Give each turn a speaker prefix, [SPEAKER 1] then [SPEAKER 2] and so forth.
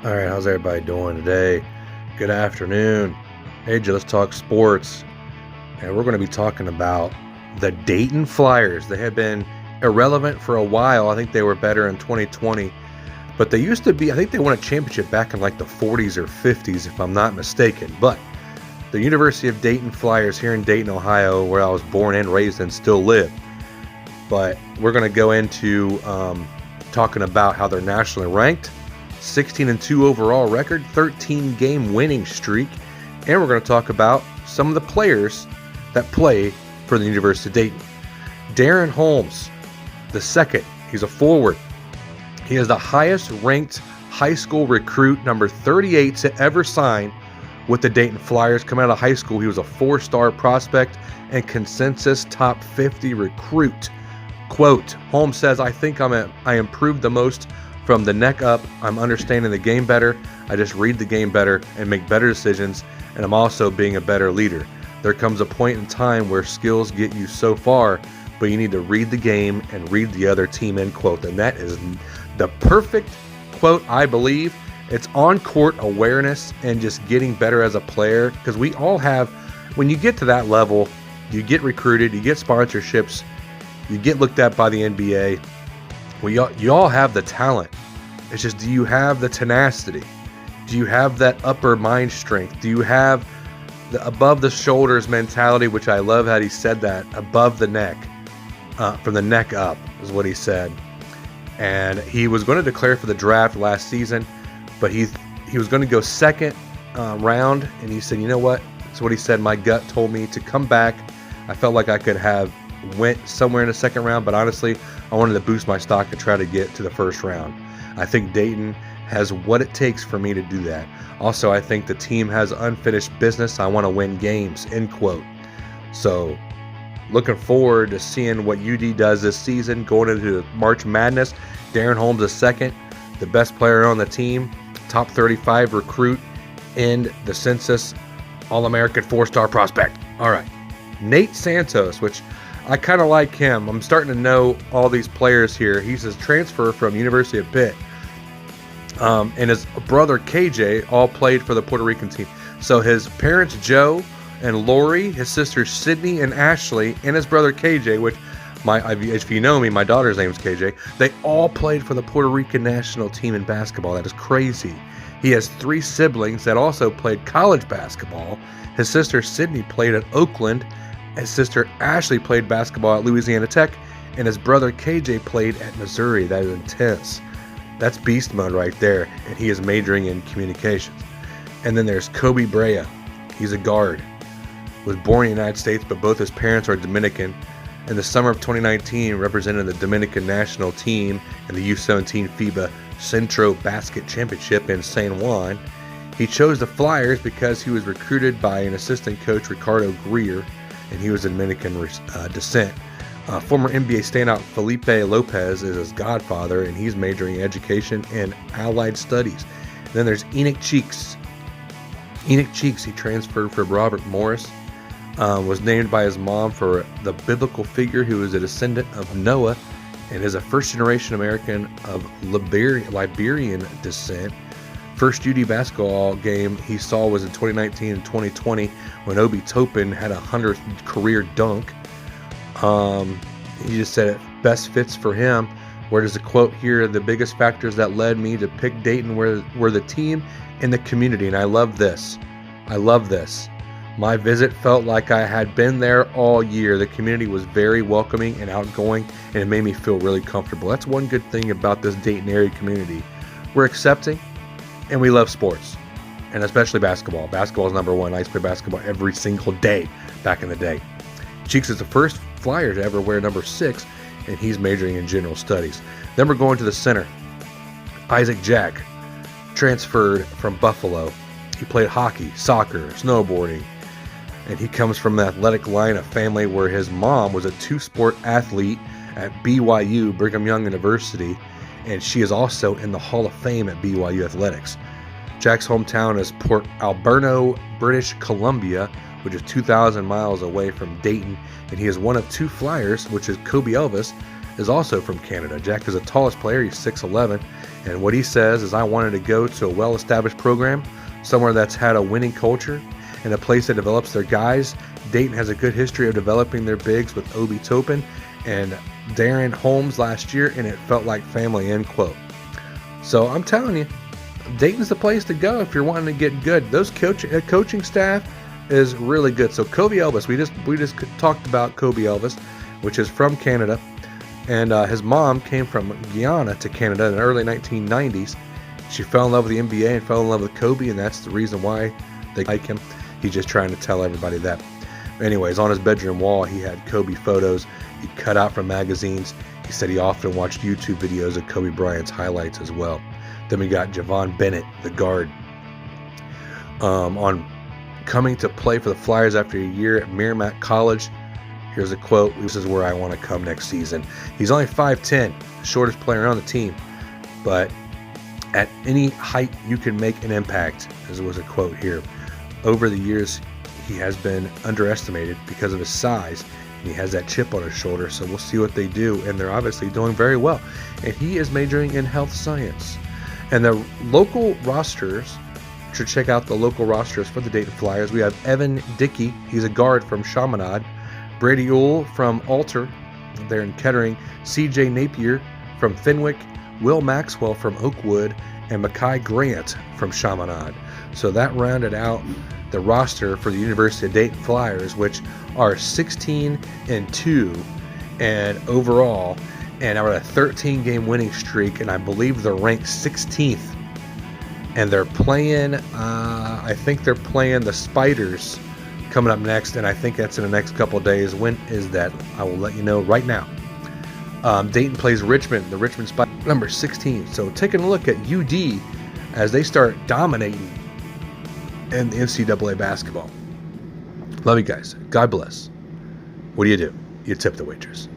[SPEAKER 1] All right, how's everybody doing today? Good afternoon. Hey, let's talk sports. And we're going to be talking about the Dayton Flyers. They had been irrelevant for a while. I think they were better in 2020. But they used to be, I think they won a championship back in like the 40s or 50s, if I'm not mistaken. But the University of Dayton Flyers here in Dayton, Ohio, where I was born and raised and still live. But we're going to go into talking about how they're nationally ranked, 16-2 overall record, 13-game winning streak, and we're going to talk about some of the players that play for the University of Dayton. DaRon Holmes II, he's a forward. He is the highest ranked high school recruit, number 38 to ever sign with the Dayton Flyers. Coming out of high school, he was a 4-star prospect and consensus top 50 recruit. Quote, Holmes says, I think I improved the most from the neck up. I'm understanding the game better. I just read the game better and make better decisions, and I'm also being a better leader. There comes a point in time where skills get you so far, but you need to read the game and read the other team, end quote. And that is the perfect quote, I believe. It's on-court awareness and just getting better as a player, because we all have, when you get to that level, you get recruited, you get sponsorships, you get looked at by the NBA. You all have the talent. It's just, do you have the tenacity? Do you have that upper mind strength? Do you have the above the shoulders mentality, which I love how he said that, above the neck, from the neck up is what he said. And he was going to declare for the draft last season, but he was going to go second round, and he said, you know what? That's what he said. My gut told me to come back. I felt like I could have went somewhere in the second round, but honestly, I wanted to boost my stock and try to get to the first round. I think Dayton has what it takes for me to do that. Also, I think the team has unfinished business. I want to win games, end quote. So, looking forward to seeing what UD does this season, going into March Madness. DaRon Holmes II, the best player on the team, top 35 recruit in the census, All-American 4-star prospect. All right, Nate Santos, which I kind of like him. I'm starting to know all these players here. He's a transfer from University of Pitt. And his brother KJ all played for the Puerto Rican team. So his parents Joe and Lori, his sisters Sydney and Ashley, and his brother KJ, which if you know me, my daughter's name is KJ. They all played for the Puerto Rican national team in basketball. That is crazy. He has 3 siblings that also played college basketball. His sister Sydney played at Oakland. His sister Ashley played basketball at Louisiana Tech, and his brother KJ played at Missouri. That is intense. That's beast mode right there, and he is majoring in communications. And then there's Kobe Brea. He's a guard. Was born in the United States, but both his parents are Dominican. In the summer of 2019, represented the Dominican national team in the U17 FIBA Centro Basket Championship in San Juan. He chose the Flyers because he was recruited by an assistant coach, Ricardo Greer, and he was of Dominican descent. Former NBA standout Felipe Lopez is his godfather, and he's majoring in education and allied studies. And then there's Enoch Cheeks. Enoch Cheeks, he transferred from Robert Morris, was named by his mom for the biblical figure who is a descendant of Noah, and is a first-generation American of Liberian descent. First UD basketball game he saw was in 2019 and 2020 when Obi Toppin had a 100th career dunk. He just said it best fits for him. Where does the quote here? The biggest factors that led me to pick Dayton were the team and the community. And I love this. I love this. My visit felt like I had been there all year. The community was very welcoming and outgoing, and it made me feel really comfortable. That's one good thing about this Dayton area community. We're accepting, and we love sports, and especially basketball. Basketball is number one. I used to play basketball every single day back in the day. Cheeks is the first Flyer to ever wear number 6, and he's majoring in general studies. Then we're going to the center. Isaac Jack transferred from Buffalo. He played hockey, soccer, snowboarding, and he comes from an athletic line of family where his mom was a 2-sport athlete at BYU, Brigham Young University, and she is also in the Hall of Fame at BYU Athletics. Jack's hometown is Port Alberno, British Columbia, which is 2,000 miles away from Dayton, and he is one of 2 Flyers, which is Kobe Elvis, is also from Canada. Jack is the tallest player. He's 6'11", and what he says is, I wanted to go to a well-established program, somewhere that's had a winning culture and a place that develops their guys. Dayton has a good history of developing their bigs with Obi Toppin and DaRon Holmes last year, and it felt like family, end quote. So I'm telling you, Dayton's the place to go if you're wanting to get good. Those coaching staff is really good. So Kobe Elvis, we just talked about Kobe Elvis, which is from Canada, and his mom came from Guyana to Canada in the early 1990s. She fell in love with the NBA and fell in love with Kobe, and that's the reason why they like him. He's just trying to tell everybody that. Anyways, on his bedroom wall, he had Kobe photos he cut out from magazines. He said he often watched YouTube videos of Kobe Bryant's highlights as well. Then we got Javon Bennett, the guard, on coming to play for the Flyers after a year at Merrimack College. Here's a quote: "This is where I want to come next season." He's only 5'10", the shortest player on the team, but at any height you can make an impact, as was a quote here. Over the years, he has been underestimated because of his size, and he has that chip on his shoulder, so we'll see what they do, and they're obviously doing very well. And he is majoring in health science. And the local rosters, should check out the local rosters for the Dayton Flyers. We have Evan Dickey, he's a guard from Chaminade. Brady Uhl from Alter, there in Kettering. CJ Napier from Fenwick. Will Maxwell from Oakwood, and Makai Grant from Chaminade. So that rounded out the roster for the University of Dayton Flyers, which are 16-2 and overall, and are a 13-game winning streak, and I believe they're ranked 16th. And they're playing, I think they're playing the Spiders coming up next, and I think that's in the next couple of days. When is that? I will let you know right now. Dayton plays Richmond, the Richmond Spiders, number 16. So taking a look at UD as they start dominating in the NCAA basketball. Love you guys. God bless. What do? You tip the waitress.